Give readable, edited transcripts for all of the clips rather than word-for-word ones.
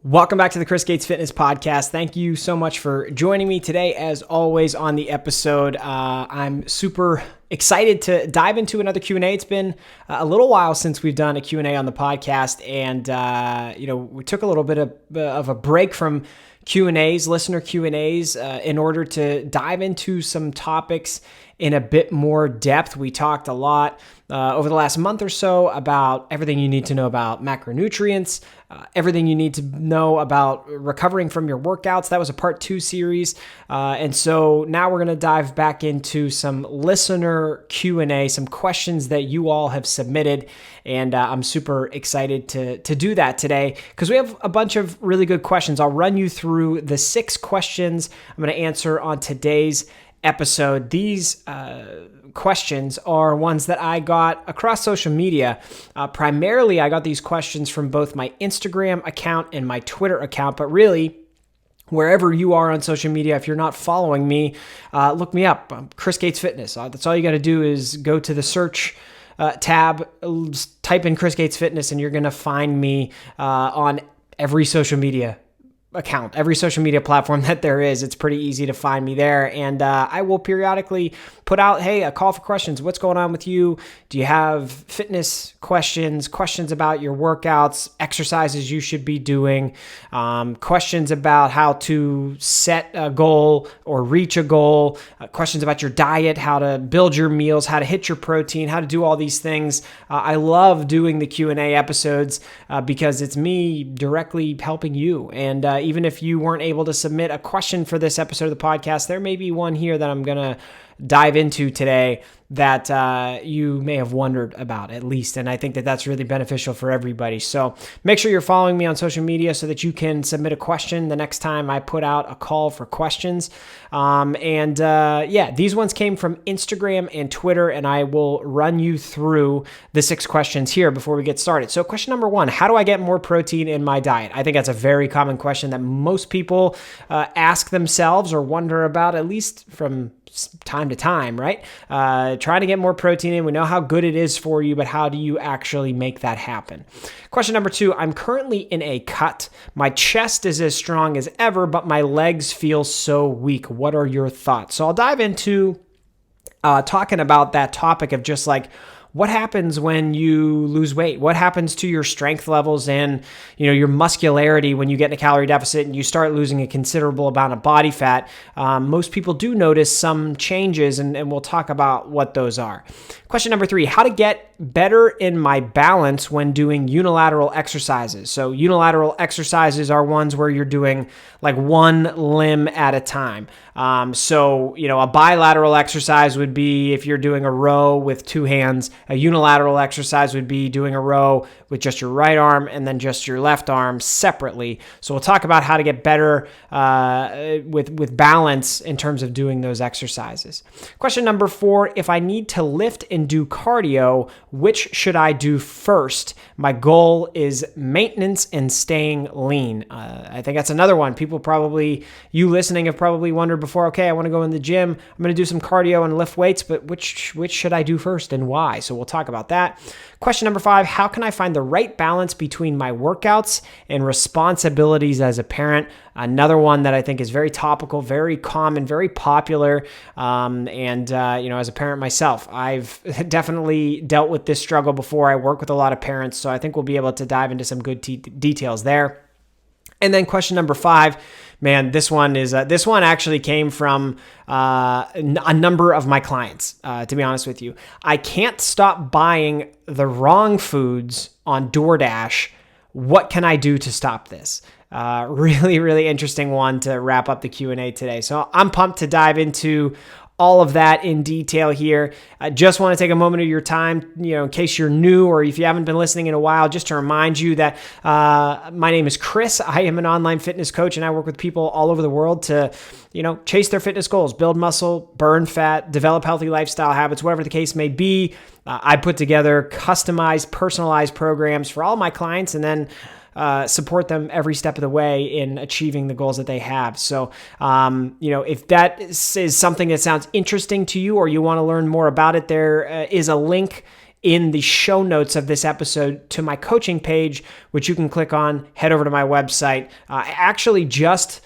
Welcome back to the Chris Gates Fitness Podcast. Thank you so much for joining me today, as always, on the episode. I'm super excited to dive into another Q&A. It's been a little while since we've done a Q&A on the podcast, and we took a little bit of a break from Q&As, listener Q&As, in order to dive into some topics in a bit more depth. We talked a lot over the last month or so about everything you need to know about macronutrients, everything you need to know about recovering from your workouts. That was a part 2 series. And so now we're going to dive back into some listener Q&A, some questions that you all have submitted. And I'm super excited to do that today because we have a bunch of really good questions. I'll run you through the 6 questions I'm going to answer on today's episode. These questions are ones that I got across social media. Primarily, I got these questions from both my Instagram account and my Twitter account, but really, wherever you are on social media, if you're not following me, look me up. I'm Chris Gates Fitness. That's all you got to do is go to the search tab, type in Chris Gates Fitness, and you're going to find me on every social media account, every social media platform that there is. It's pretty easy to find me there. And I will periodically put out, hey, a call for questions. What's going on with you? Do you have fitness questions about your workouts, exercises you should be doing, questions about how to set a goal or reach a goal, questions about your diet, how to build your meals, how to hit your protein, how to do all these things. I love doing the Q&A episodes because it's me directly helping you. And even if you weren't able to submit a question for this episode of the podcast, there may be one here that I'm going to dive into today that you may have wondered about at least. And I think that that's really beneficial for everybody. So make sure you're following me on social media so that you can submit a question the next time I put out a call for questions. These ones came from Instagram and Twitter, and I will run you through the 6 questions here before we get started. So question number 1, how do I get more protein in my diet? I think that's a very common question that most people ask themselves or wonder about, at least from time to time, right? Trying to get more protein in. We know how good it is for you, but how do you actually make that happen? Question number 2, I'm currently in a cut. My chest is as strong as ever, but my legs feel so weak. What are your thoughts? So I'll dive into talking about that topic of just like, what happens when you lose weight? What happens to your strength levels and your muscularity when you get in a calorie deficit and you start losing a considerable amount of body fat? Most people do notice some changes, and we'll talk about what those are. Question number 3, how to get better in my balance when doing unilateral exercises. So unilateral exercises are ones where you're doing like one limb at a time. A bilateral exercise would be if you're doing a row with 2 hands. A unilateral exercise would be doing a row with just your right arm and then just your left arm separately. So we'll talk about how to get better with balance in terms of doing those exercises. Question number 4, if I need to lift and do cardio, which should I do first? My goal is maintenance and staying lean. I think that's another one. You listening have probably wondered before, okay, I want to go in the gym. I'm going to do some cardio and lift weights, but which should I do first and why? So we'll talk about that. Question number 5, how can I find the right balance between my workouts and responsibilities as a parent? Another one that I think is very topical, very common, very popular. As a parent myself, I've definitely dealt with this struggle before. I work with a lot of parents, so I think we'll be able to dive into some good details there. And then question number 5, man, this one actually came from a number of my clients, to be honest with you. I can't stop buying the wrong foods on DoorDash. What can I do to stop this? Really, really interesting one to wrap up the Q&A today. So I'm pumped to dive into all of that in detail here. I just want to take a moment of your time, in case you're new or if you haven't been listening in a while, just to remind you that my name is Chris. I am an online fitness coach, and I work with people all over the world to, chase their fitness goals, build muscle, burn fat, develop healthy lifestyle habits, whatever the case may be. I put together customized, personalized programs for all my clients, and then support them every step of the way in achieving the goals that they have. So, if that is something that sounds interesting to you or you want to learn more about it, there is a link in the show notes of this episode to my coaching page, which you can click on, head over to my website. I actually just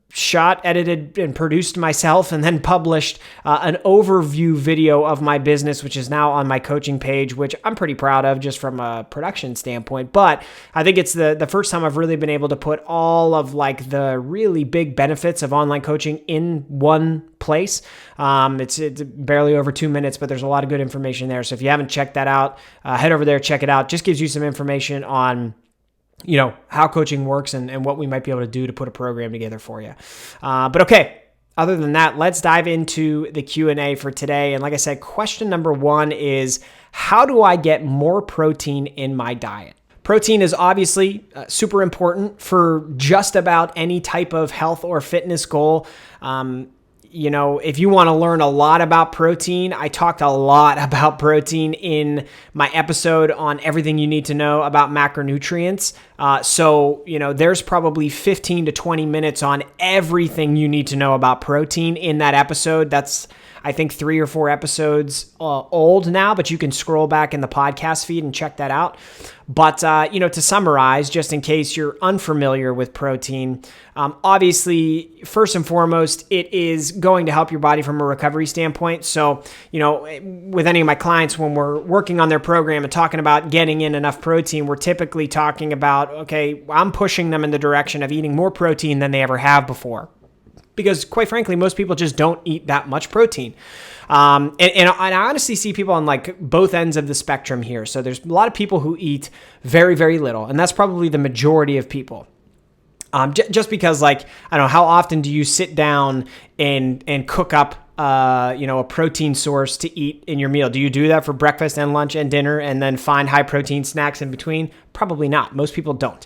shot, edited, and produced myself, and then published an overview video of my business, which is now on my coaching page, which I'm pretty proud of just from a production standpoint. But I think it's the first time I've really been able to put all of like the really big benefits of online coaching in one place. It's barely over 2 minutes, but there's a lot of good information there. So if you haven't checked that out, head over there, check it out. Just gives you some information on how coaching works and what we might be able to do to put a program together for you. But okay, other than that, let's dive into the Q&A for today. And like I said, question number 1 is, how do I get more protein in my diet? Protein is obviously super important for just about any type of health or fitness goal. If you want to learn a lot about protein, I talked a lot about protein in my episode on everything you need to know about macronutrients. So there's probably 15 to 20 minutes on everything you need to know about protein in that episode. That's, I think, 3 or 4 episodes old now, but you can scroll back in the podcast feed and check that out. But, to summarize, just in case you're unfamiliar with protein, obviously, first and foremost, it is going to help your body from a recovery standpoint. So, with any of my clients, when we're working on their program and talking about getting in enough protein, we're typically talking about, okay, I'm pushing them in the direction of eating more protein than they ever have before. Because quite frankly, most people just don't eat that much protein. And I honestly see people on like both ends of the spectrum here. So there's a lot of people who eat very, very little. And that's probably the majority of people. Just because, like, I don't know, how often do you sit down and cook up a protein source to eat in your meal? Do you do that for breakfast and lunch and dinner and then find high protein snacks in between? Probably not. Most people don't.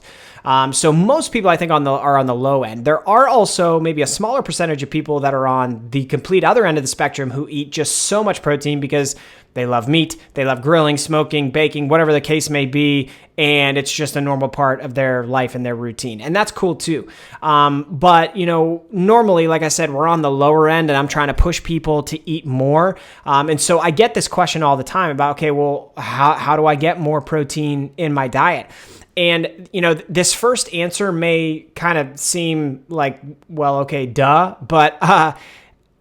So most people, I think, are on the low end. There are also maybe a smaller percentage of people that are on the complete other end of the spectrum who eat just so much protein because they love meat, they love grilling, smoking, baking, whatever the case may be, and it's just a normal part of their life and their routine. And that's cool too. But normally, like I said, we're on the lower end, and I'm trying to push people to eat more. And so I get this question all the time about, okay, well, how do I get more protein in my diet? And, this first answer may kind of seem like, well, okay, duh. But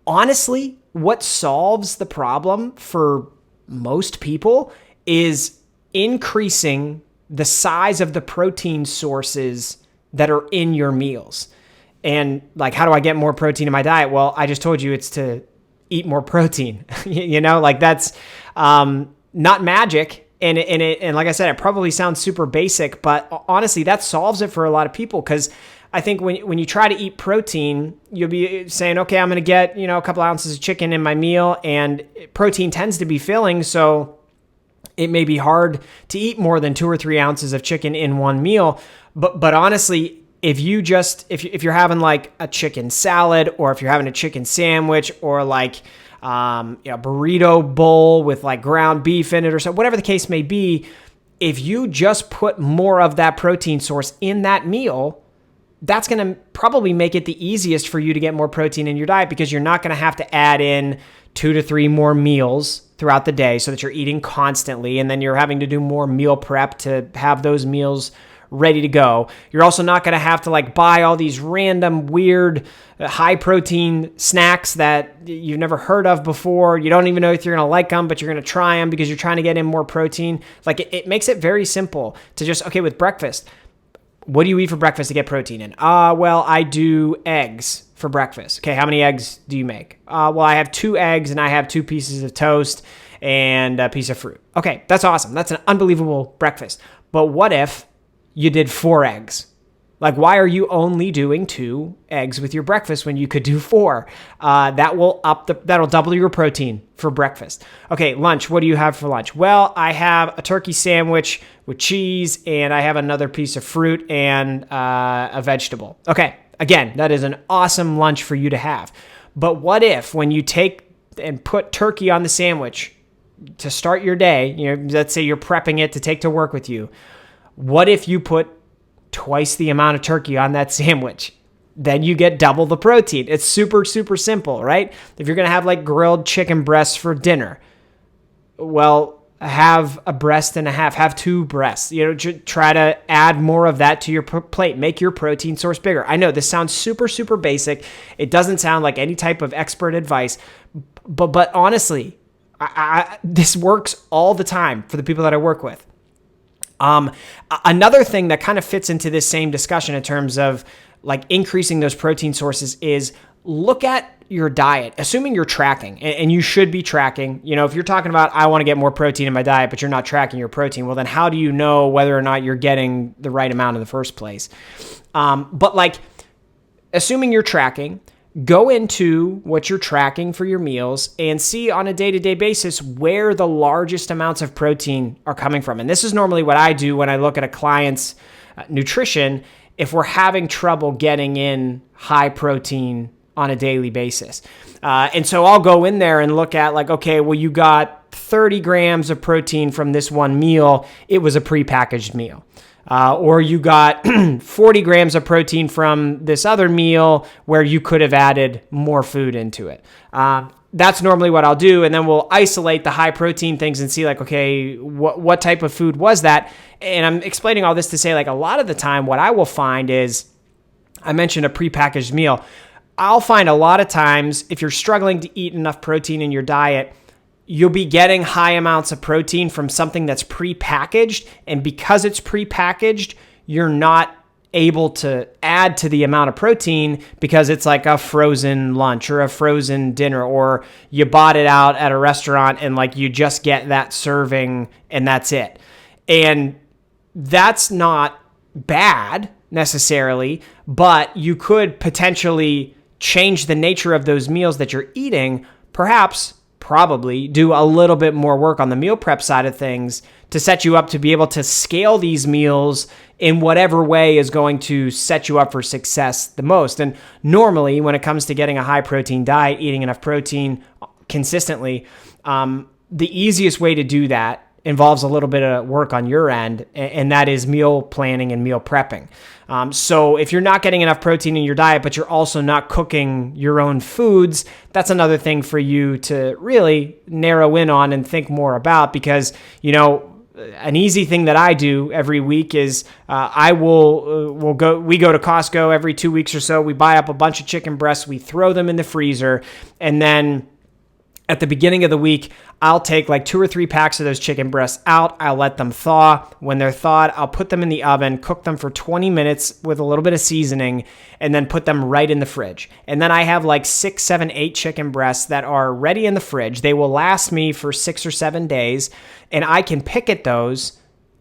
honestly, what solves the problem for most people is increasing the size of the protein sources that are in your meals. And like, how do I get more protein in my diet? Well, I just told you it's to eat more protein. That's not magic. And like I said, it probably sounds super basic, but honestly, that solves it for a lot of people. Because I think when you try to eat protein, you'll be saying, okay, I'm going to get, a couple ounces of chicken in my meal, and protein tends to be filling. So it may be hard to eat more than 2 or 3 ounces of chicken in one meal. But honestly, if you're having like a chicken salad, or if you're having a chicken sandwich, or like burrito bowl with like ground beef in it or so, whatever the case may be, if you just put more of that protein source in that meal, that's going to probably make it the easiest for you to get more protein in your diet, because you're not going to have to add in 2 to 3 more meals throughout the day so that you're eating constantly. And then you're having to do more meal prep to have those meals ready to go. You're also not going to have to like buy all these random weird high protein snacks that you've never heard of before. You don't even know if you're going to like them, but you're going to try them because you're trying to get in more protein. Like it makes it very simple to just, okay, with breakfast, what do you eat for breakfast to get protein in? Well, I do eggs for breakfast. Okay, how many eggs do you make? Well, I have 2 eggs and I have 2 pieces of toast and a piece of fruit. Okay, that's awesome. That's an unbelievable breakfast. But what if you did 4 eggs? Like, why are you only doing 2 eggs with your breakfast when you could do 4? That'll double your protein for breakfast. Okay, lunch. What do you have for lunch? Well, I have a turkey sandwich with cheese, and I have another piece of fruit and a vegetable. Okay, again, that is an awesome lunch for you to have. But what if when you take and put turkey on the sandwich to start your day, let's say you're prepping it to take to work with you, what if you put twice the amount of turkey on that sandwich? Then you get double the protein. It's super, super simple, right? If you're going to have like grilled chicken breasts for dinner, well, have a breast and a half, have two breasts, try to add more of that to your plate, make your protein source bigger. I know this sounds super, super basic. It doesn't sound like any type of expert advice, but honestly, this works all the time for the people that I work with. Another thing that kind of fits into this same discussion in terms of like increasing those protein sources is look at your diet, assuming you're tracking, and you should be tracking. If you're talking about, I want to get more protein in my diet, but you're not tracking your protein, well, then how do you know whether or not you're getting the right amount in the first place? But like, assuming you're tracking, go into what you're tracking for your meals and see on a day-to-day basis where the largest amounts of protein are coming from. And this is normally what I do when I look at a client's nutrition if we're having trouble getting in high protein on a daily basis. And so I'll go in there and look at like, okay, well, you got 30 grams of protein from this one meal. It was a prepackaged meal. Or you got 40 grams of protein from this other meal where you could have added more food into it. That's normally what I'll do. And then we'll isolate the high protein things and see like, okay, what type of food was that? And I'm explaining all this to say like a lot of the time what I will find is, I mentioned a prepackaged meal. I'll find a lot of times if you're struggling to eat enough protein in your diet, you'll be getting high amounts of protein from something that's prepackaged. And because it's prepackaged, you're not able to add to the amount of protein because it's like a frozen lunch or a frozen dinner, or you bought it out at a restaurant and like you just get that serving and that's it. And that's not bad necessarily, but you could potentially change the nature of those meals that you're eating, probably do a little bit more work on the meal prep side of things to set you up to be able to scale these meals in whatever way is going to set you up for success the most. And normally when it comes to getting a high protein diet, eating enough protein consistently, the easiest way to do that involves a little bit of work on your end, and that is meal planning and meal prepping. So if you're not getting enough protein in your diet, but you're also not cooking your own foods, that's another thing for you to really narrow in on and think more about, because, an easy thing that I do every week is we go to Costco every 2 weeks or so. We buy up a bunch of chicken breasts, we throw them in the freezer, and then at the beginning of the week, I'll take like 2 or 3 packs of those chicken breasts out. I'll let them thaw. When they're thawed, I'll put them in the oven, cook them for 20 minutes with a little bit of seasoning, and then put them right in the fridge. And then I have like 6, 7, 8 chicken breasts that are ready in the fridge. They will last me for 6 or 7 days, and I can pick at those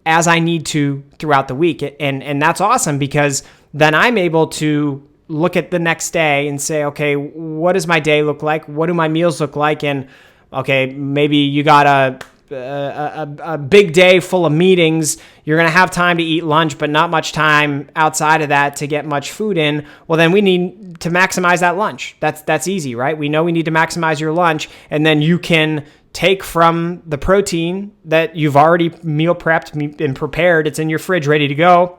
as I need to throughout the week. And that's awesome because then I'm able to look at the next day and say, okay, what does my day look like? What do my meals look like? And okay, maybe you got a big day full of meetings. You're going to have time to eat lunch, but not much time outside of that to get much food in. Well, then we need to maximize that lunch. That's easy, right? We know we need to maximize your lunch, and then you can take from the protein that you've already meal prepped and prepared. It's in your fridge ready to go.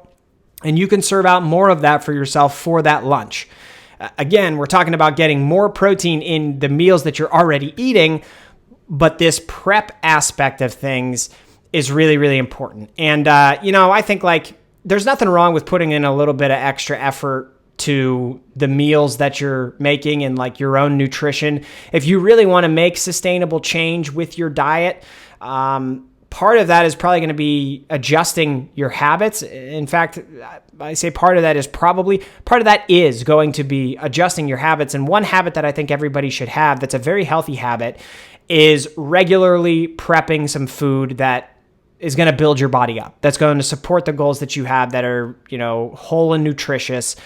And you can serve out more of that for yourself for that lunch. Again, we're talking about getting more protein in the meals that you're already eating, but this prep aspect of things is really, really important. And, I think like there's nothing wrong with putting in a little bit of extra effort to the meals that you're making and like your own nutrition. If you really want to make sustainable change with your diet, part of that is probably going to be adjusting your habits. In fact, I say part of that is going to be adjusting your habits. And one habit that I think everybody should have that's a very healthy habit is regularly prepping some food that is going to build your body up, that's going to support the goals that you have that are, whole and nutritious.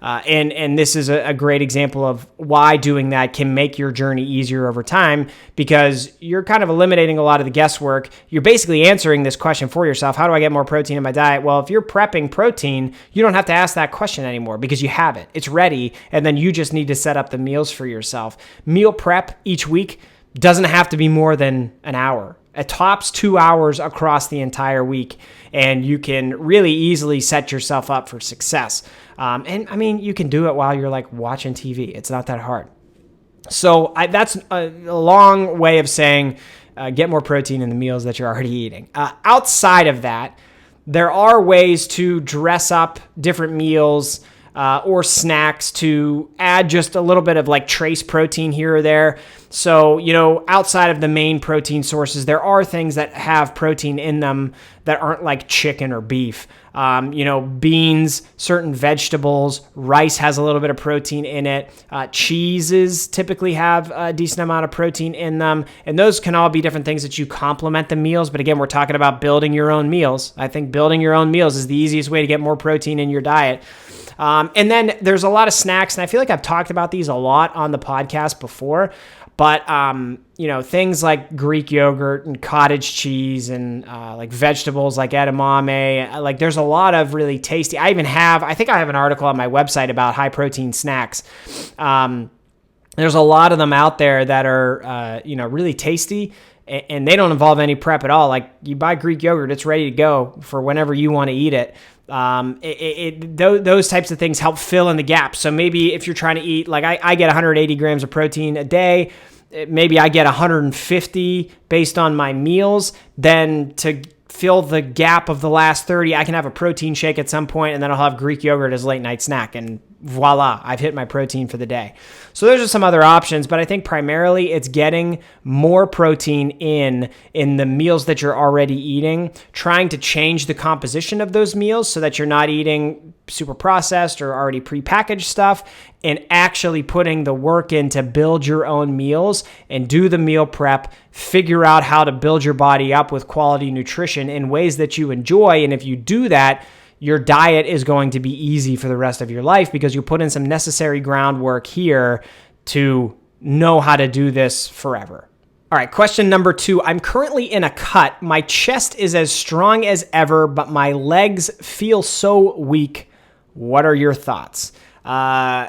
And this is a great example of why doing that can make your journey easier over time, because you're kind of eliminating a lot of the guesswork. You're basically answering this question for yourself. How do I get more protein in my diet? Well, if you're prepping protein, you don't have to ask that question anymore because you have it. It's ready. And then you just need to set up the meals for yourself. Meal prep each week doesn't have to be more than an hour. At tops 2 hours across the entire week, and you can really easily set yourself up for success. You can do it while you're like watching TV. It's not that hard. So that's a long way of saying get more protein in the meals that you're already eating. Outside of that, there are ways to dress up different meals or snacks to add just a little bit of like trace protein here or there. So, outside of the main protein sources, there are things that have protein in them that aren't like chicken or beef. Beans, certain vegetables, rice has a little bit of protein in it. Cheeses typically have a decent amount of protein in them. And those can all be different things that you complement the meals. But again, we're talking about building your own meals. I think building your own meals is the easiest way to get more protein in your diet. And then there's a lot of snacks, and I feel like I've talked about these a lot on the podcast before, but, things like Greek yogurt and cottage cheese and like vegetables like edamame, like there's a lot of really tasty, I think I have an article on my website about high protein snacks. There's a lot of them out there that are, really tasty, and they don't involve any prep at all. Like you buy Greek yogurt, it's ready to go for whenever you want to eat it. Those types of things help fill in the gaps. So maybe if you're trying to eat, like I get 180 grams of protein a day, maybe I get 150 based on my meals, then to fill the gap of the last 30, I can have a protein shake at some point, and then I'll have Greek yogurt as a late night snack, and voila, I've hit my protein for the day. So those are some other options, but I think primarily it's getting more protein in the meals that you're already eating, trying to change the composition of those meals so that you're not eating super processed or already prepackaged stuff, and actually putting the work in to build your own meals and do the meal prep, figure out how to build your body up with quality nutrition in ways that you enjoy. And if you do that, your diet is going to be easy for the rest of your life because you put in some necessary groundwork here to know how to do this forever. All right, question number 2. I'm currently in a cut. My chest is as strong as ever, but my legs feel so weak. What are your thoughts?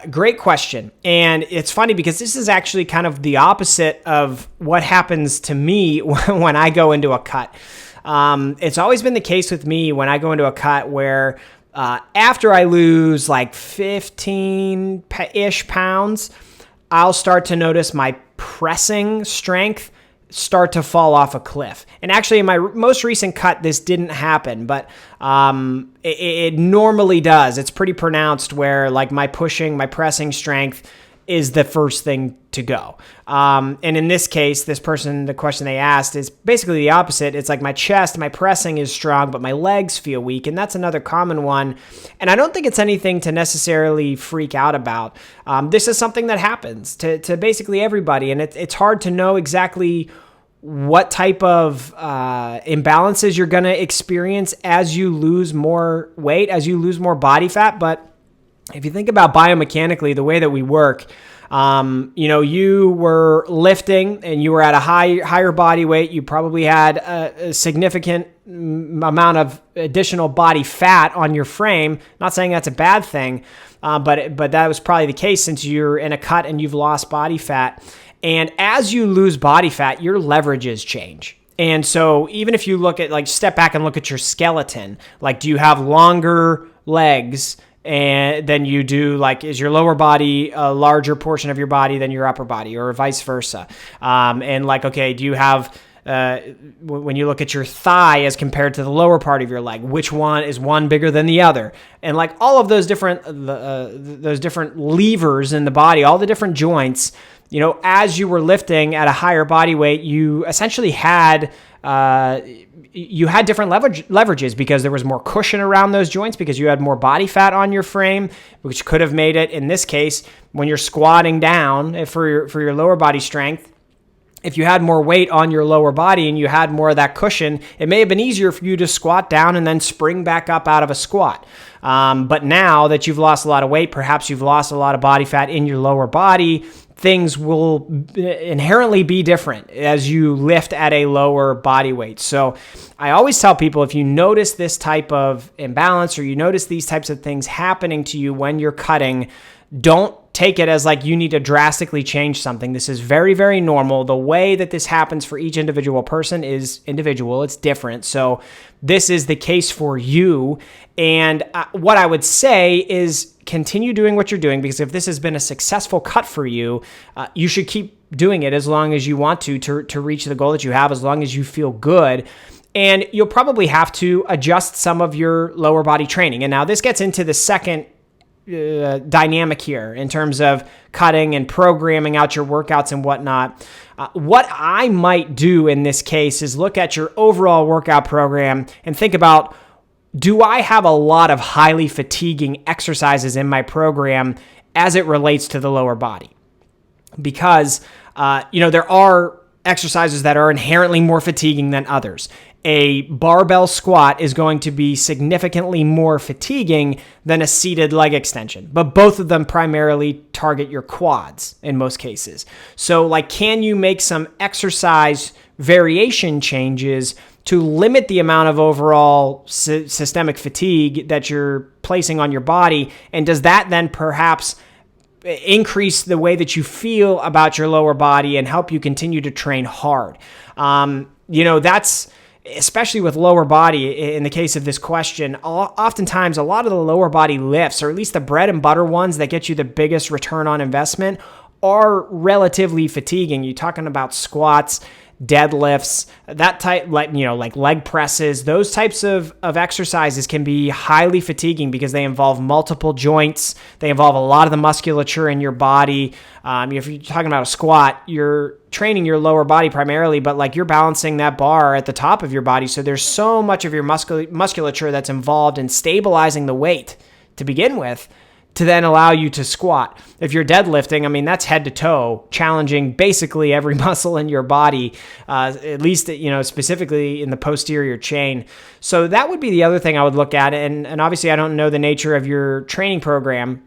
Great question. And it's funny because this is actually kind of the opposite of what happens to me when I go into a cut. It's always been the case with me when I go into a cut where after I lose like 15-ish pounds, I'll start to notice my pressing strength start to fall off a cliff. And actually in my most recent cut, this didn't happen, but it normally does. It's pretty pronounced where like my pressing strength is the first thing to go. And in this case, this person, the question they asked is basically the opposite. It's like my pressing is strong, but my legs feel weak. And that's another common one. And I don't think it's anything to necessarily freak out about. This is something that happens to basically everybody. And it's hard to know exactly what type of imbalances you're going to experience as you lose more weight, as you lose more body fat. But if you think about biomechanically, the way that we work, you were lifting and you were at a higher body weight. You probably had a significant amount of additional body fat on your frame. Not saying that's a bad thing, but that was probably the case since you're in a cut and you've lost body fat. And as you lose body fat, your leverages change. And so even if you look at step back and look at your skeleton, do you have longer legs and then you do is your lower body a larger portion of your body than your upper body, or vice versa? Do you have when you look at your thigh as compared to the lower part of your leg, which one is one bigger than the other? And all of those different levers in the body, all the different joints, as you were lifting at a higher body weight, you essentially had different leverages because there was more cushion around those joints because you had more body fat on your frame, which could have made it, in this case, when you're squatting down for your lower body strength, if you had more weight on your lower body and you had more of that cushion, it may have been easier for you to squat down and then spring back up out of a squat. But now that you've lost a lot of weight, perhaps you've lost a lot of body fat in your lower body, things will inherently be different as you lift at a lower body weight. So I always tell people, if you notice this type of imbalance or you notice these types of things happening to you when you're cutting, don't take it as you need to drastically change something. This is very, very normal. The way that this happens for each individual person is individual. It's different. So this is the case for you. And what I would say is continue doing what you're doing, because if this has been a successful cut for you, you should keep doing it as long as you want to reach the goal that you have, as long as you feel good. And you'll probably have to adjust some of your lower body training. And now this gets into the second dynamic here in terms of cutting and programming out your workouts and whatnot. What I might do in this case is look at your overall workout program and think about, do I have a lot of highly fatiguing exercises in my program as it relates to the lower body? Because, there are exercises that are inherently more fatiguing than others. A barbell squat is going to be significantly more fatiguing than a seated leg extension, but both of them primarily target your quads in most cases. So can you make some exercise variation changes to limit the amount of overall systemic fatigue that you're placing on your body? And does that then perhaps increase the way that you feel about your lower body and help you continue to train hard? That's especially with lower body. In the case of this question, oftentimes a lot of the lower body lifts, or at least the bread and butter ones that get you the biggest return on investment, are relatively fatiguing. You're talking about squats, deadlifts, that type, like leg presses. Those types of exercises can be highly fatiguing because they involve multiple joints. They involve a lot of the musculature in your body. If you're talking about a squat, you're training your lower body primarily, but you're balancing that bar at the top of your body. So there's so much of your musculature that's involved in stabilizing the weight to begin with, to then allow you to squat. If you're deadlifting, that's head to toe, challenging basically every muscle in your body, at least, specifically in the posterior chain. So that would be the other thing I would look at. And obviously I don't know the nature of your training program,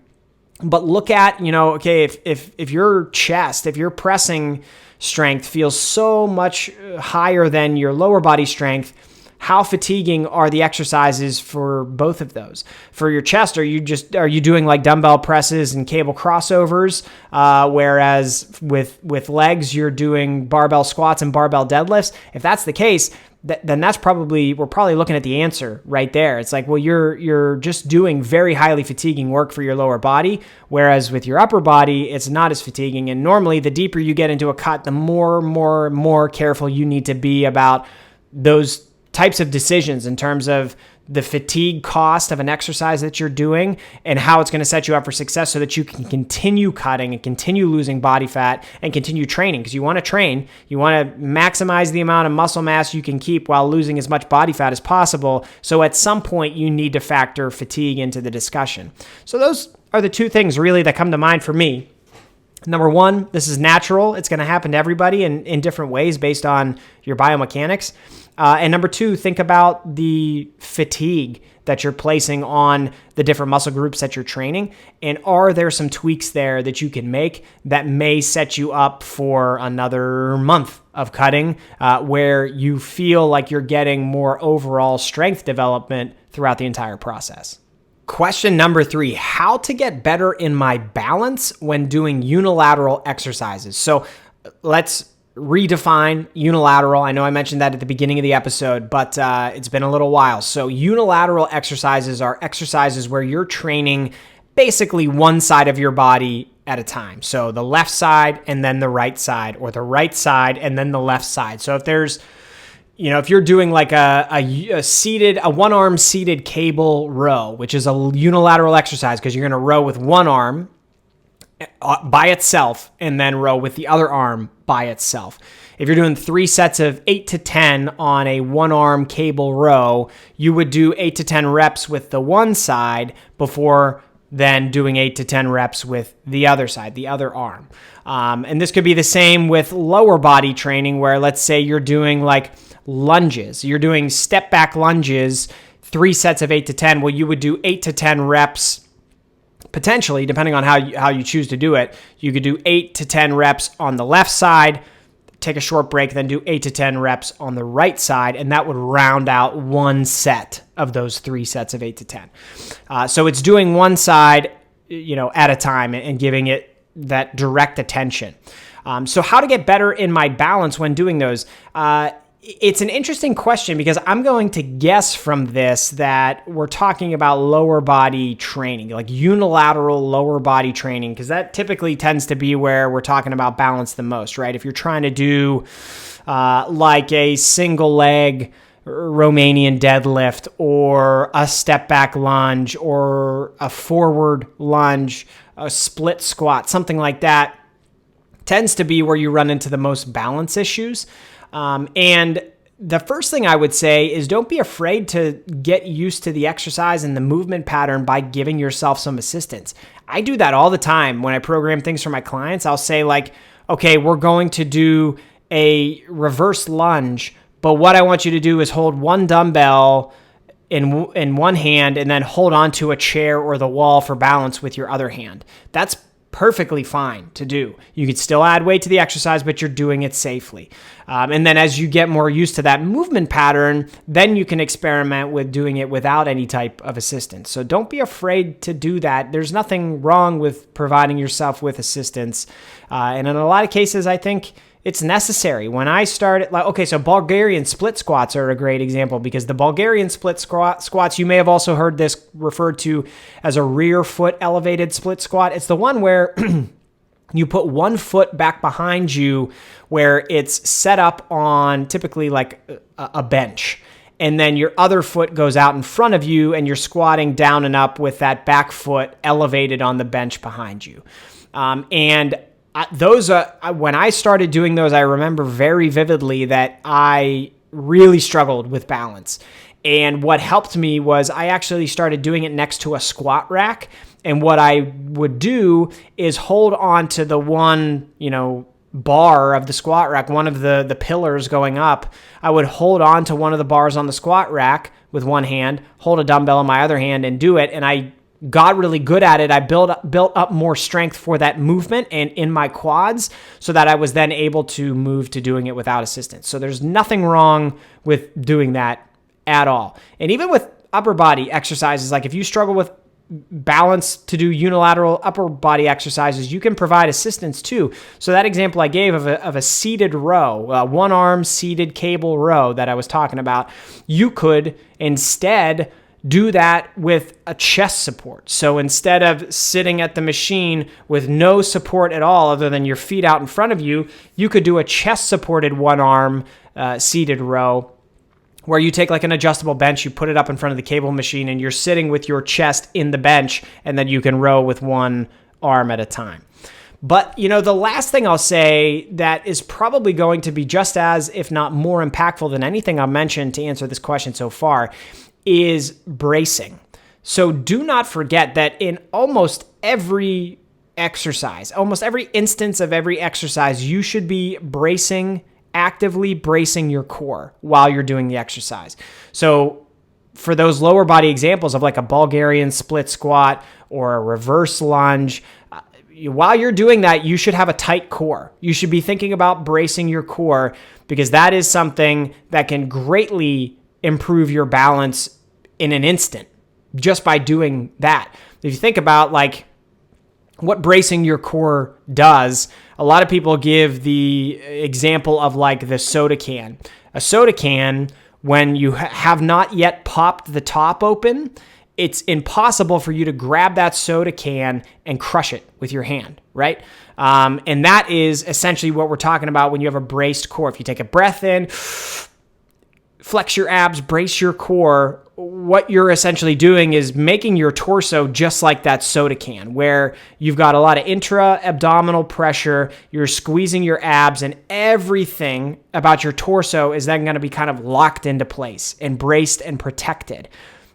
but look at, okay, if your chest, if your pressing strength feels so much higher than your lower body strength, how fatiguing are the exercises for both of those? For your chest, are you doing dumbbell presses and cable crossovers, whereas with legs you're doing barbell squats and barbell deadlifts? If that's the case, then we're probably looking at the answer right there. It's you're just doing very highly fatiguing work for your lower body, whereas with your upper body it's not as fatiguing. And normally the deeper you get into a cut, the more careful you need to be about those types of decisions in terms of the fatigue cost of an exercise that you're doing and how it's going to set you up for success so that you can continue cutting and continue losing body fat and continue training. Because you want to train, you want to maximize the amount of muscle mass you can keep while losing as much body fat as possible. So at some point you need to factor fatigue into the discussion. So those are the two things really that come to mind for me. Number one, this is natural. It's going to happen to everybody in different ways based on your biomechanics. And number two, think about the fatigue that you're placing on the different muscle groups that you're training. And are there some tweaks there that you can make that may set you up for another month of cutting where you feel like you're getting more overall strength development throughout the entire process? Question number 3, how to get better in my balance when doing unilateral exercises. So let's redefine unilateral. I know I mentioned that at the beginning of the episode, but it's been a little while. So unilateral exercises are exercises where you're training basically one side of your body at a time. So the left side and then the right side, or the right side and then the left side. So if there's if you're doing a one-arm seated cable row, which is a unilateral exercise because you're going to row with one arm by itself and then row with the other arm by itself. If you're doing 3 sets of 8 to 10 on a one-arm cable row, you would do 8 to 10 reps with the one side before then doing 8 to 10 reps with the other side, the other arm. And this could be the same with lower body training where let's say you're doing lunges. You're doing step back lunges, 3 sets of 8 to 10. Well, you would do 8 to 10 reps, potentially, depending on how you choose to do it. You could do 8 to 10 reps on the left side, take a short break, then do 8 to 10 reps on the right side, and that would round out one set of those 3 sets of 8 to 10. So it's doing one side, at a time and giving it that direct attention. So how to get better in my balance when doing those? It's an interesting question because I'm going to guess from this that we're talking about lower body training, like unilateral lower body training, because that typically tends to be where we're talking about balance the most, right? If you're trying to do like a single leg Romanian deadlift or a step back lunge or a forward lunge, a split squat, something like that, tends to be where you run into the most balance issues. And the first thing I would say is don't be afraid to get used to the exercise and the movement pattern by giving yourself some assistance. I do that all the time when I program things for my clients. I'll say like, okay, we're going to do a reverse lunge, but what I want you to do is hold one dumbbell in one hand and then hold onto a chair or the wall for balance with your other hand. That's perfectly fine to do. You could still add weight to the exercise, but you're doing it safely. And then as you get more used to that movement pattern, then you can experiment with doing it without any type of assistance. So don't be afraid to do that. There's nothing wrong with providing yourself with assistance. And in a lot of cases, I think it's necessary. When I started, so Bulgarian split squats are a great example because the Bulgarian split squats, you may have also heard this referred to as a rear foot elevated split squat. It's the one where you put one foot back behind you where it's set up on typically like a bench. And then your other foot goes out in front of you and you're squatting down and up with that back foot elevated on the bench behind you. When I started doing those, I remember very vividly that I really struggled with balance. And what helped me was I actually started doing it next to a squat rack. And what I would do is hold on to the one, bar of the squat rack, one of the pillars going up. I would hold on to one of the bars on the squat rack with one hand, hold a dumbbell in my other hand and do it. And I got really good at it. I built up more strength for that movement and in my quads so that I was then able to move to doing it without assistance. So there's nothing wrong with doing that at all. And even with upper body exercises, like if you struggle with balance to do unilateral upper body exercises, you can provide assistance too. So that example I gave of a seated row, one arm seated cable row that I was talking about, you could instead do that with a chest support. So instead of sitting at the machine with no support at all other than your feet out in front of you, you could do a chest supported one arm seated row where you take like an adjustable bench, you put it up in front of the cable machine and you're sitting with your chest in the bench and then you can row with one arm at a time. But, the last thing I'll say that is probably going to be just as, if not more impactful than anything I've mentioned to answer this question so far is bracing. So do not forget that in almost every exercise, almost every instance of every exercise, you should be actively bracing your core while you're doing the exercise. So for those lower body examples of like a Bulgarian split squat or a reverse lunge, while you're doing that, you should have a tight core. You should be thinking about bracing your core because that is something that can greatly improve your balance in an instant just by doing that. If you think about like what bracing your core does, a lot of people give the example of like the soda can. A soda can, when you have not yet popped the top open, it's impossible for you to grab that soda can and crush it with your hand, right? And that is essentially what we're talking about when you have a braced core. If you take a breath in, flex your abs, brace your core, what you're essentially doing is making your torso just like that soda can, where you've got a lot of intra-abdominal pressure, you're squeezing your abs, and everything about your torso is then going to be kind of locked into place and braced and protected.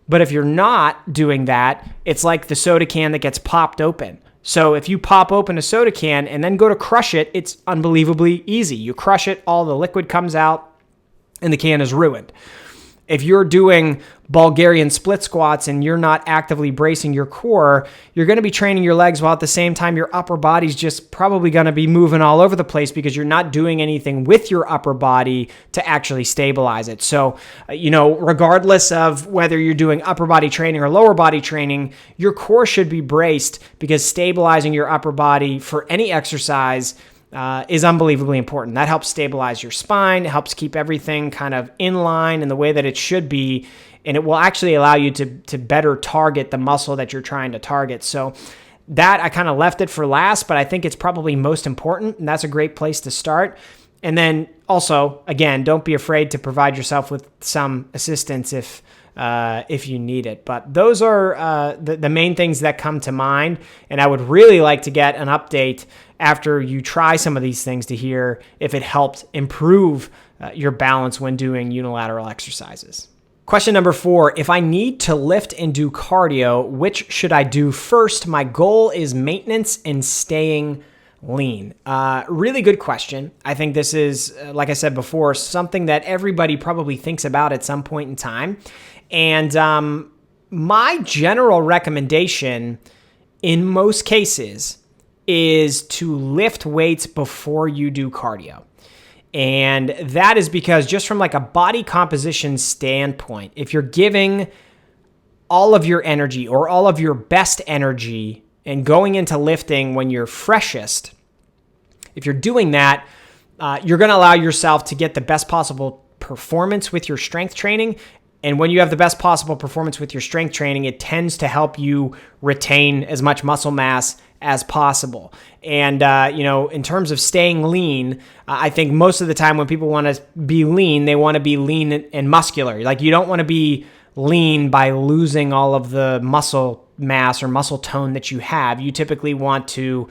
But if you're not doing that, it's like the soda can that gets popped open. So if you pop open a soda can and then go to crush it, it's unbelievably easy. You crush it, all the liquid comes out, and the can is ruined. If you're doing Bulgarian split squats and you're not actively bracing your core, you're going to be training your legs while at the same time your upper body's just probably going to be moving all over the place because you're not doing anything with your upper body to actually stabilize it. So, regardless of whether you're doing upper body training or lower body training, your core should be braced because stabilizing your upper body for any exercise is unbelievably important. That helps stabilize your spine. It helps keep everything kind of in line in the way that it should be. And it will actually allow you to better target the muscle that you're trying to target. So that I kind of left it for last, but I think it's probably most important. And that's a great place to start. And then also, again, don't be afraid to provide yourself with some assistance if you need it. But those are the main things that come to mind. And I would really like to get an update after you try some of these things to hear if it helped improve your balance when doing unilateral exercises. Question number 4, if I need to lift and do cardio, which should I do first? My goal is maintenance and staying lean. Really good question. I think this is, like I said before, something that everybody probably thinks about at some point in time. And my general recommendation in most cases is to lift weights before you do cardio. And that is because just from like a body composition standpoint, if you're giving all of your energy or all of your best energy and going into lifting when you're freshest, if you're doing that, you're going to allow yourself to get the best possible performance with your strength training. And when you have the best possible performance with your strength training, it tends to help you retain as much muscle mass as possible. And, in terms of staying lean, I think most of the time when people want to be lean, they want to be lean and muscular. Like you don't want to be lean by losing all of the muscle mass or muscle tone that you have. You typically want to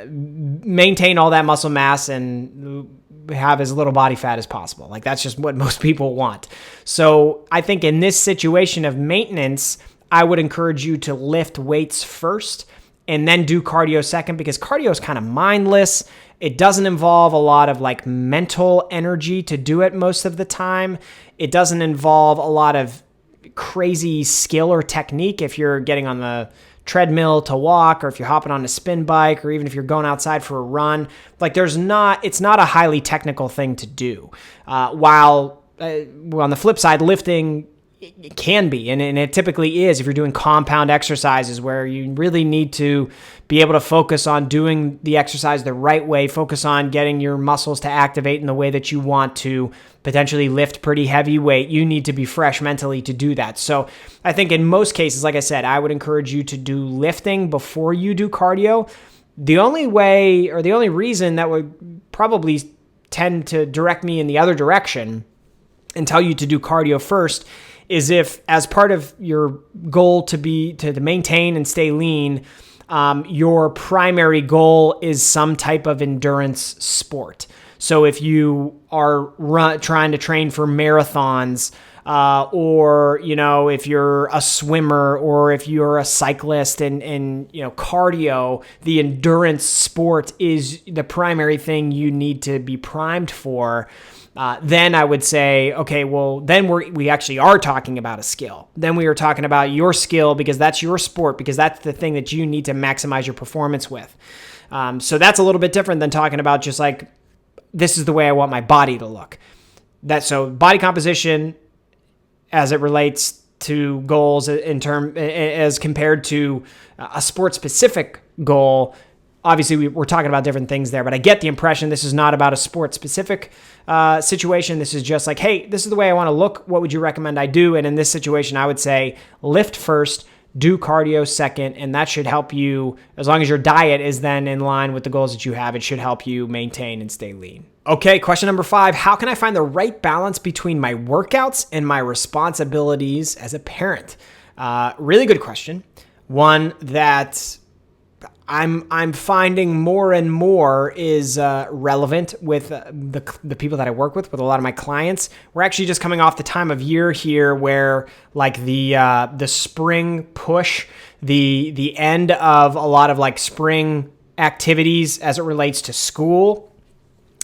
maintain all that muscle mass and have as little body fat as possible. Like that's just what most people want. So I think in this situation of maintenance, I would encourage you to lift weights first and then do cardio second, because cardio is kind of mindless. It doesn't involve a lot of like mental energy to do it most of the time. It doesn't involve a lot of crazy skill or technique if you're getting on the treadmill to walk, or if you're hopping on a spin bike, or even if you're going outside for a run. Like it's not a highly technical thing to do. While on the flip side, lifting, it can be, and it typically is if you're doing compound exercises where you really need to be able to focus on doing the exercise the right way, focus on getting your muscles to activate in the way that you want to potentially lift pretty heavy weight. You need to be fresh mentally to do that. So I think in most cases, like I said, I would encourage you to do lifting before you do cardio. The only way or the only reason that would probably tend to direct me in the other direction and tell you to do cardio first is if, as part of your goal to maintain and stay lean, your primary goal is some type of endurance sport. So if you are trying to train for marathons, or if you're a swimmer, or if you're a cyclist, and cardio, the endurance sport is the primary thing you need to be primed for. Then I would say, okay, well, then we actually are talking about a skill. Then we are talking about your skill, because that's your sport, because that's the thing that you need to maximize your performance with. So that's a little bit different than talking about just like, this is the way I want my body to look. So body composition as it relates to goals as compared to a sport-specific goal. Obviously, we're talking about different things there, but I get the impression this is not about a sport-specific situation. This is just like, hey, this is the way I want to look. What would you recommend I do? And in this situation, I would say lift first, do cardio second, and that should help you, as long as your diet is then in line with the goals that you have, it should help you maintain and stay lean. Okay, question number 5, how can I find the right balance between my workouts and my responsibilities as a parent? Really good question. One that I'm finding more and more is relevant with the people that I work with a lot of my clients. We're actually just coming off the time of year here where like the spring push, the end of a lot of like spring activities as it relates to school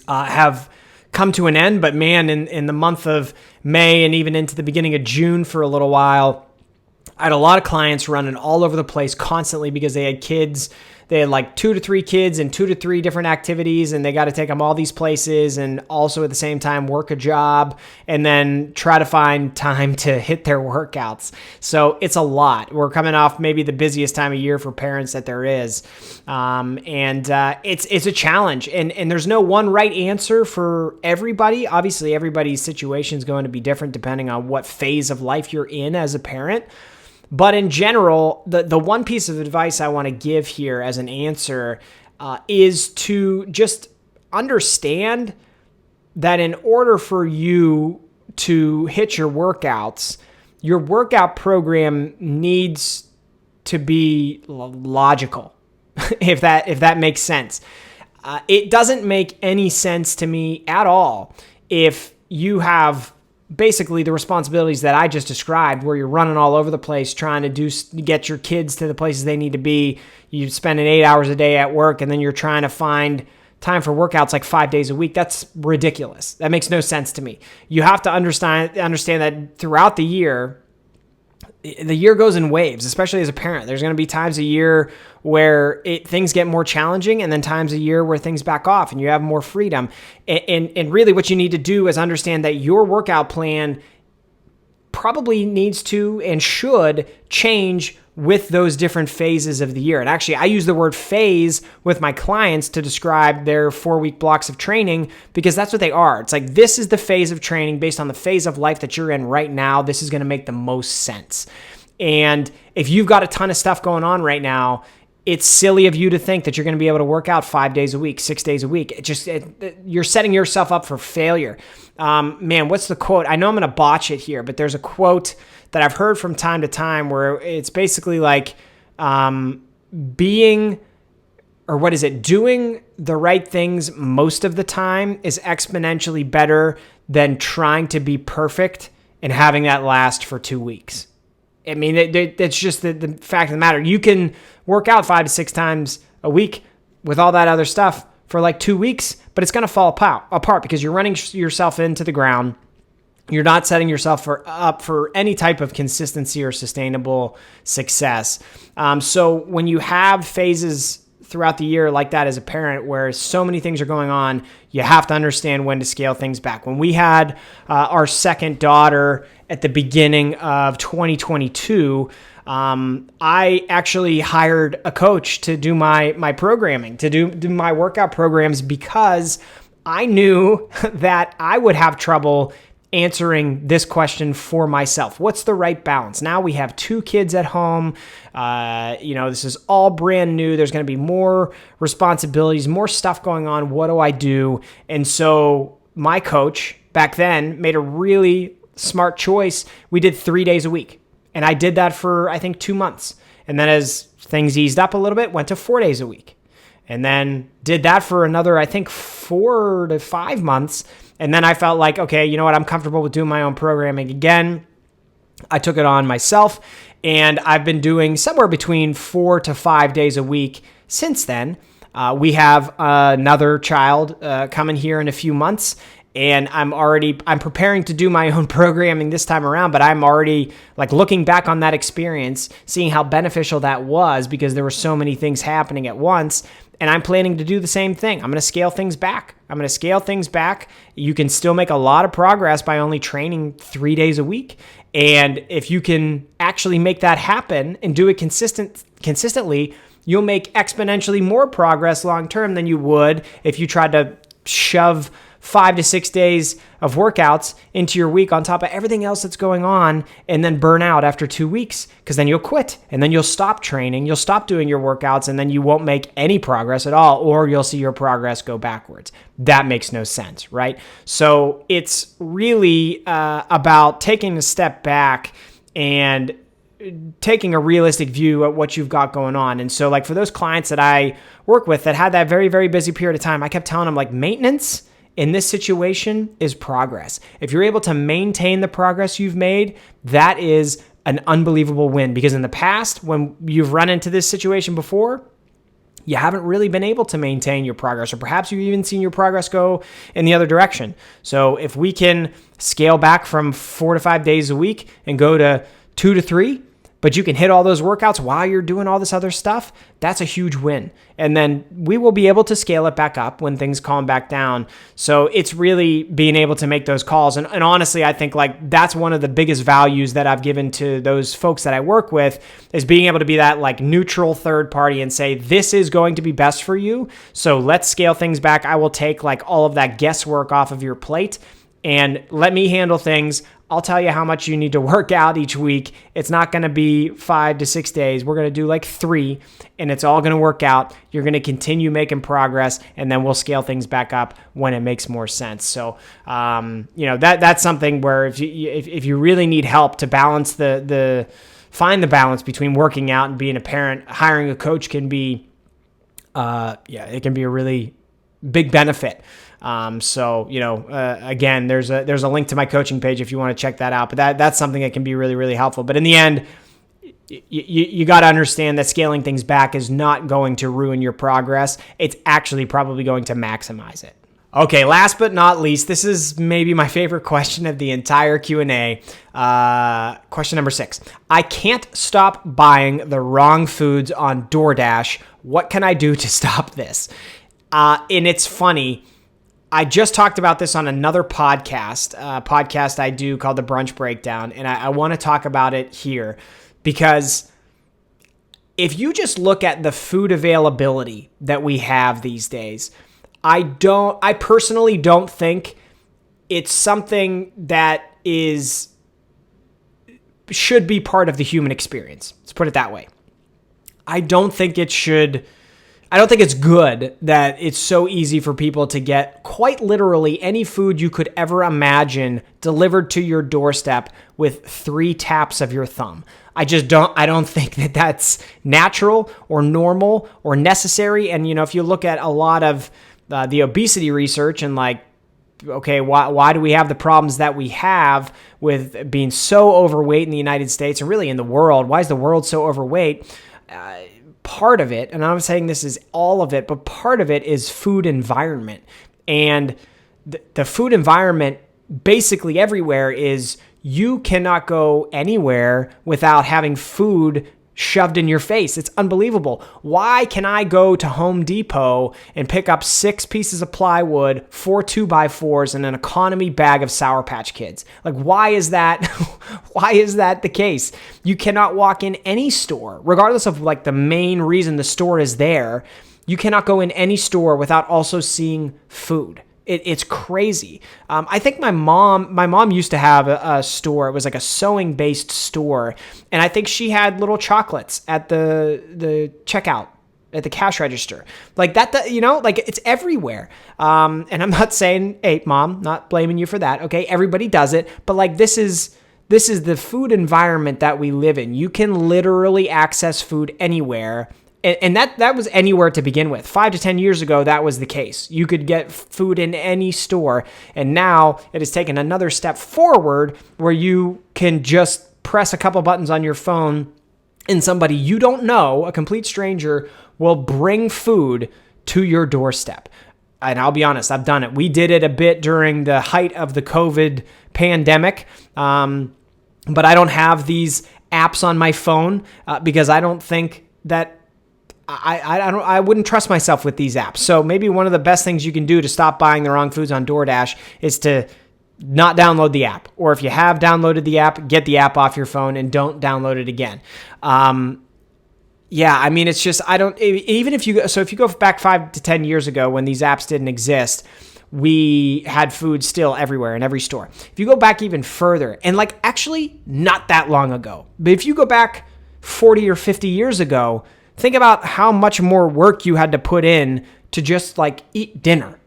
have come to an end. But man, in the month of May and even into the beginning of June for a little while, I had a lot of clients running all over the place constantly because they had kids. They had like 2 to 3 kids and 2 to 3 different activities, and they got to take them all these places and also at the same time work a job and then try to find time to hit their workouts. So it's a lot. We're coming off maybe the busiest time of year for parents that there is. It's a challenge, and there's no one right answer for everybody. Obviously, everybody's situation is going to be different depending on what phase of life you're in as a parent. But in general, the one piece of advice I want to give here as an answer is to just understand that in order for you to hit your workouts, your workout program needs to be logical, if that makes sense. It doesn't make any sense to me at all if you have basically the responsibilities that I just described, where you're running all over the place trying to get your kids to the places they need to be. You spend 8 hours a day at work, and then you're trying to find time for workouts like 5 days a week. That's ridiculous. That makes no sense to me. You have to understand that throughout the year goes in waves, especially as a parent. There's going to be times a year where things get more challenging, and then times a year where things back off and you have more freedom. And really what you need to do is understand that your workout plan probably needs to and should change with those different phases of the year. And actually, I use the word phase with my clients to describe their 4-week blocks of training, because that's what they are. It's like, this is the phase of training based on the phase of life that you're in right now. This is going to make the most sense. And if you've got a ton of stuff going on right now, it's silly of you to think that you're going to be able to work out 5 days a week, 6 days a week. You're setting yourself up for failure. Man, what's the quote? I know I'm going to botch it here, but there's a quote that I've heard from time to time where it's basically like doing the right things most of the time is exponentially better than trying to be perfect and having that last for 2 weeks. I mean, it's just the fact of the matter. You can work out 5 to 6 times a week with all that other stuff for like 2 weeks, but it's going to fall apart because you're running yourself into the ground. You're not setting yourself up for any type of consistency or sustainable success. So when you have phases throughout the year like that as a parent, where so many things are going on, you have to understand when to scale things back. When we had our second daughter at the beginning of 2022, I actually hired a coach to do my programming, to do my workout programs, because I knew that I would have trouble answering this question for myself. What's the right balance? Now we have 2 kids at home. This is all brand new. There's going to be more responsibilities, more stuff going on. What do I do? And so my coach back then made a really smart choice. We did 3 days a week. And I did that for, I think, 2 months. And then as things eased up a little bit, went to 4 days a week. And then did that for another, I think, 4 to 5 months. And then I felt like, okay, you know what? I'm comfortable with doing my own programming again. I took it on myself, and I've been doing somewhere between 4 to 5 days a week since then. We have another child coming here in a few months, and I'm preparing to do my own programming this time around, but I'm already like looking back on that experience, seeing how beneficial that was, because there were so many things happening at once. And I'm planning to do the same thing. I'm going to scale things back. You can still make a lot of progress by only training 3 days a week. And if you can actually make that happen and do it consistently, you'll make exponentially more progress long-term than you would if you tried to shove 5 to 6 days of workouts into your week on top of everything else that's going on, and then burn out after 2 weeks, because then you'll quit and then you'll stop training, you'll stop doing your workouts, and then you won't make any progress at all, or you'll see your progress go backwards. That makes no sense, right? So it's really about taking a step back and taking a realistic view at what you've got going on. And so like for those clients that I work with that had that very, very busy period of time, I kept telling them like, maintenance in this situation is progress. If you're able to maintain the progress you've made, that is an unbelievable win, because in the past, when you've run into this situation before, you haven't really been able to maintain your progress, or perhaps you've even seen your progress go in the other direction. So if we can scale back from 4 to 5 days a week and go to 2 to 3, but you can hit all those workouts while you're doing all this other stuff, that's a huge win. And then we will be able to scale it back up when things calm back down. So it's really being able to make those calls. And honestly, I think like that's one of the biggest values that I've given to those folks that I work with, is being able to be that like neutral third party and say, this is going to be best for you. So let's scale things back. I will take like all of that guesswork off of your plate and let me handle things. I'll tell you how much you need to work out each week. It's not going to be 5 to 6 days. We're going to do like 3, and it's all going to work out. You're going to continue making progress, and then we'll scale things back up when it makes more sense. So, that's something where if you really need help to balance find the balance between working out and being a parent, hiring a coach can be, it can be a really big benefit. Again, there's a link to my coaching page if you want to check that out, but that's something that can be really, really helpful. But in the end, you got to understand that scaling things back is not going to ruin your progress. It's actually probably going to maximize it. Okay, last but not least, this is maybe my favorite question of the entire Q&A. Question number 6. I can't stop buying the wrong foods on DoorDash. What can I do to stop this? And it's funny. I just talked about this on another podcast I do called The Brunch Breakdown, and I want to talk about it here because if you just look at the food availability that we have these days, I personally don't think it's something that should be part of the human experience. Let's put it that way. I don't think it's good that it's so easy for people to get quite literally any food you could ever imagine delivered to your doorstep with 3 taps of your thumb. I don't think that that's natural or normal or necessary. And, if you look at a lot of the obesity research and like, okay, why do we have the problems that we have with being so overweight in the United States and really in the world? Why is the world so overweight? Part of it, and I'm saying this is all of it, but part of it is food environment. And the food environment basically everywhere is you cannot go anywhere without having food shoved in your face. It's unbelievable. Why can I go to Home Depot and pick up 6 pieces of plywood, 4 2x4s, and an economy bag of Sour Patch Kids? Like, why is that? Why is that the case? You cannot walk in any store, regardless of like the main reason the store is there. You cannot go in any store without also seeing food. It's crazy. I think my mom used to have a store. It was like a sewing based store. And I think she had little chocolates at the checkout, at the cash register. Like that, like it's everywhere. And I'm not saying, hey, Mom, not blaming you for that. Okay. Everybody does it. But like, this is the food environment that we live in. You can literally access food anywhere. And that was anywhere to begin with. 5 to 10 years ago, that was the case. You could get food in any store. And now it has taken another step forward where you can just press a couple buttons on your phone and somebody you don't know, a complete stranger, will bring food to your doorstep. And I'll be honest, I've done it. We did it a bit during the height of the COVID pandemic. But I don't have these apps on my phone because I don't think that I wouldn't trust myself with these apps. So maybe one of the best things you can do to stop buying the wrong foods on DoorDash is to not download the app. Or if you have downloaded the app, get the app off your phone and don't download it again. It's just, if you go back 5 to 10 years ago when these apps didn't exist, we had food still everywhere in every store. If you go back even further, and like actually not that long ago, but if you go back 40 or 50 years ago, think about how much more work you had to put in to just like eat dinner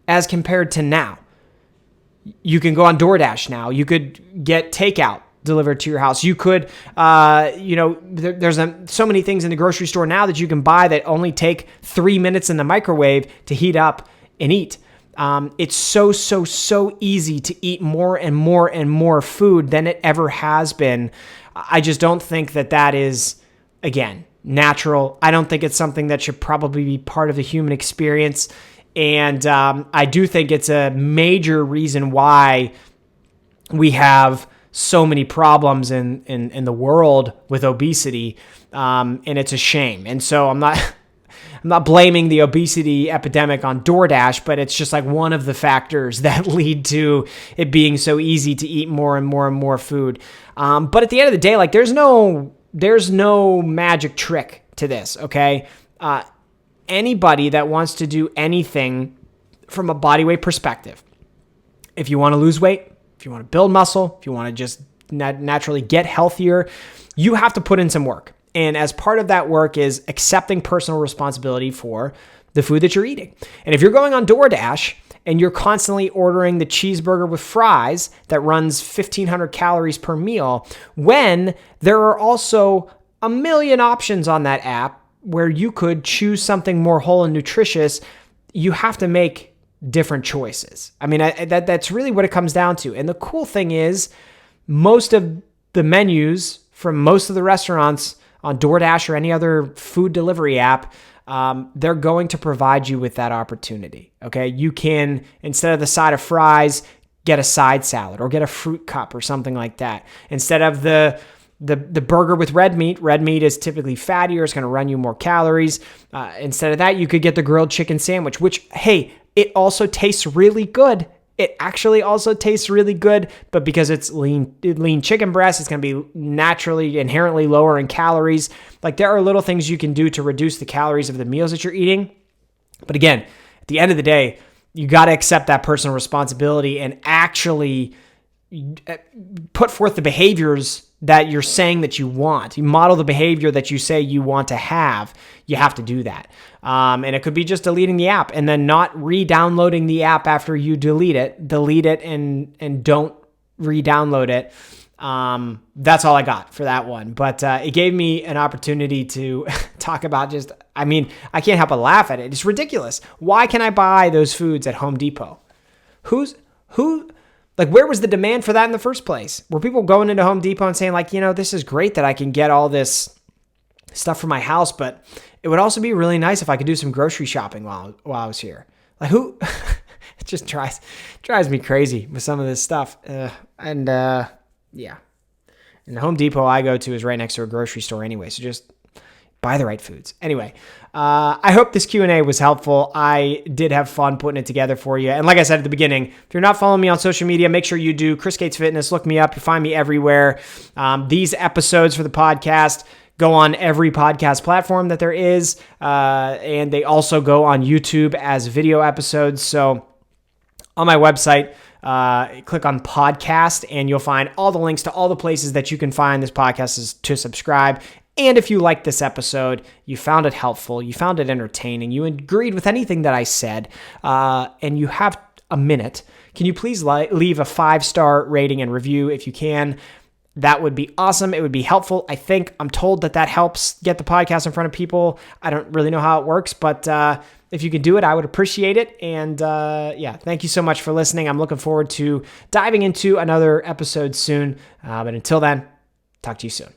as compared to now. You can go on DoorDash now. You could get takeout delivered to your house. You could, there's so many things in the grocery store now that you can buy that only take 3 minutes in the microwave to heat up and eat. It's so easy to eat more and more and more food than it ever has been. I just don't think that is, again, natural. I don't think it's something that should probably be part of the human experience. And I do think it's a major reason why we have so many problems in the world with obesity, and it's a shame. And so I'm not blaming the obesity epidemic on DoorDash, but it's just like one of the factors that lead to it being so easy to eat more and more and more food. But at the end of the day, like there's no magic trick to this, okay? Anybody that wants to do anything from a body weight perspective, if you want to lose weight, if you want to build muscle, if you want to just naturally get healthier, you have to put in some work. And as part of that work is accepting personal responsibility for the food that you're eating. And if you're going on DoorDash and you're constantly ordering the cheeseburger with fries that runs 1,500 calories per meal, when there are also a million options on that app where you could choose something more whole and nutritious, you have to make different choices. I mean, that's really what it comes down to. And the cool thing is, most of the menus from most of the restaurants on DoorDash or any other food delivery app, they're going to provide you with that opportunity, okay? You can, instead of the side of fries, get a side salad or get a fruit cup or something like that. Instead of the burger with red meat is typically fattier. It's going to run you more calories. Instead of that, you could get the grilled chicken sandwich, which, hey, it also tastes really good. It actually also tastes really good, but because it's lean chicken breast, it's going to be naturally, inherently lower in calories. Like there are little things you can do to reduce the calories of the meals that you're eating. But again, at the end of the day, you got to accept that personal responsibility and actually put forth the behaviors that you're saying that you want. You model the behavior that you say you want to have. You have to do that. And it could be just deleting the app and then not re-downloading the app after you delete it. Delete it and don't re-download it. That's all I got for that one. But it gave me an opportunity to talk about I can't help but laugh at it. It's ridiculous. Why can I buy those foods at Home Depot? Where was the demand for that in the first place? Were people going into Home Depot and saying this is great that I can get all this stuff for my house, but it would also be really nice if I could do some grocery shopping while I was here. Like who? It just drives me crazy with some of this stuff. Yeah. And the Home Depot I go to is right next to a grocery store anyway, so just buy the right foods. Anyway, I hope this Q&A was helpful. I did have fun putting it together for you. And like I said at the beginning, if you're not following me on social media, make sure you do. Chris Gates Fitness, look me up. You find me everywhere. These episodes for the podcast go on every podcast platform that there is. And they also go on YouTube as video episodes. So on my website, click on podcast and you'll find all the links to all the places that you can find this podcast to subscribe. And if you liked this episode, you found it helpful, you found it entertaining, you agreed with anything that I said, and you have a minute, can you please leave a 5-star rating and review if you can? That would be awesome. It would be helpful. I'm told that helps get the podcast in front of people. I don't really know how it works, but if you could do it, I would appreciate it. And thank you so much for listening. I'm looking forward to diving into another episode soon. But until then, talk to you soon.